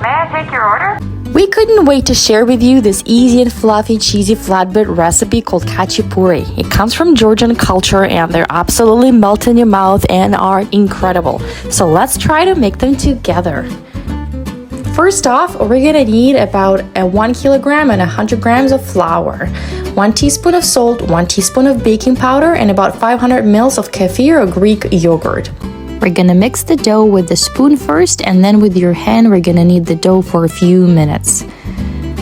May I take your order? We couldn't wait to share with you this easy and fluffy cheesy flatbread recipe called Khachapuri. It comes from Georgian culture and they're absolutely melt in your mouth and are incredible. So let's try to make them together. First off, we're gonna need about 1 kilogram and 100 grams of flour, 1 teaspoon of salt, 1 teaspoon of baking powder, and about 500 ml of kefir or Greek yogurt. We're gonna mix the dough with the spoon first, and then with your hand we're gonna knead the dough for a few minutes.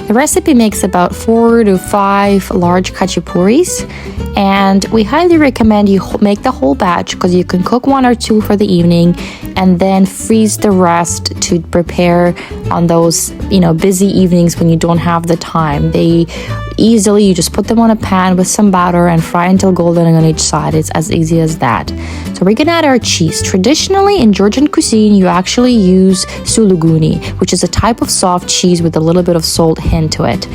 The recipe makes about 4 to 5 large khachapuris, and we highly recommend you make the whole batch because you can cook 1 or 2 for the evening and then freeze the rest to prepare on those busy evenings when you don't have the time. You just put them on a pan with some butter and fry until golden on each side. It's as easy as that. So we're gonna add our cheese. Traditionally in Georgian cuisine you actually use suluguni, which is a type of soft cheese with a little bit of salt hint to it.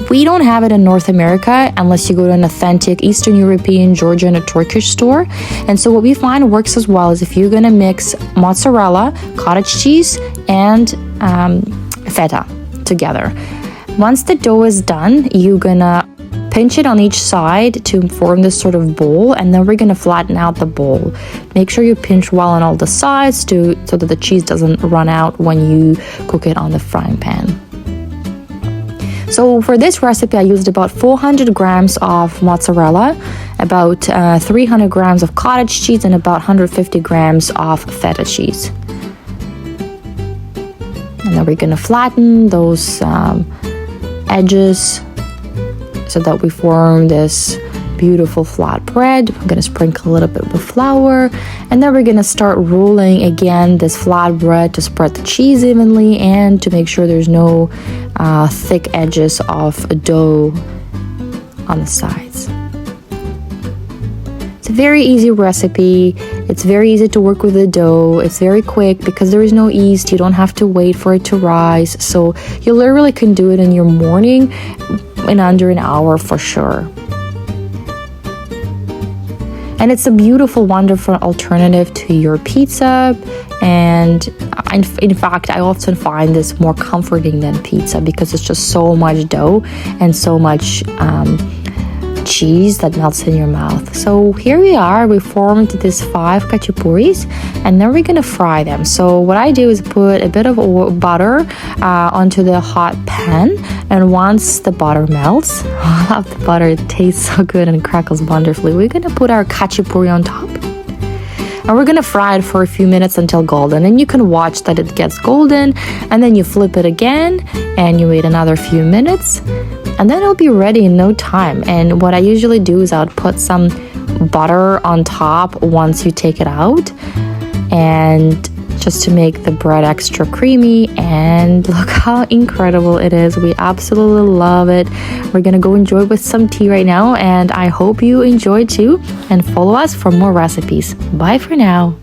We don't have it in North America unless you go to an authentic Eastern European, Georgian, or Turkish store. And so what we find works as well is if you're gonna mix mozzarella, cottage cheese, and feta together. Once the dough is done, you're gonna pinch it on each side to form this sort of bowl, and then we're gonna flatten out the bowl. Make sure you pinch well on all the sides so that the cheese doesn't run out when you cook it on the frying pan. So for this recipe, I used about 400 grams of mozzarella, about 300 grams of cottage cheese, and about 150 grams of feta cheese. And then we're gonna flatten those edges so that we form this beautiful flatbread. I'm gonna sprinkle a little bit with flour, and then we're gonna start rolling again this flatbread to spread the cheese evenly and to make sure there's no thick edges of dough on the sides. It's a very easy recipe. It's very easy to work with the dough. It's very quick because there is no yeast. You don't have to wait for it to rise. So you literally can do it in your morning in under an hour for sure. And it's a beautiful, wonderful alternative to your pizza. And in fact, I often find this more comforting than pizza because it's just so much dough and so much cheese that melts in your mouth. So here we are, we formed these 5 khachapuris, and then we're gonna fry them. So what I do is put a bit of butter onto the hot pan, and once the butter melts, I love the butter, it tastes so good and crackles wonderfully, we're gonna put our khachapuri on top. And we're gonna fry it for a few minutes until golden, and you can watch that it gets golden, and then you flip it again and you wait another few minutes, and then it'll be ready in no time. And what I usually do is I would put some butter on top once you take it out, and just to make the bread extra creamy. And look how incredible it is. We absolutely love it. We're gonna go enjoy it with some tea right now, and I hope you enjoy too, and follow us for more recipes. Bye for now.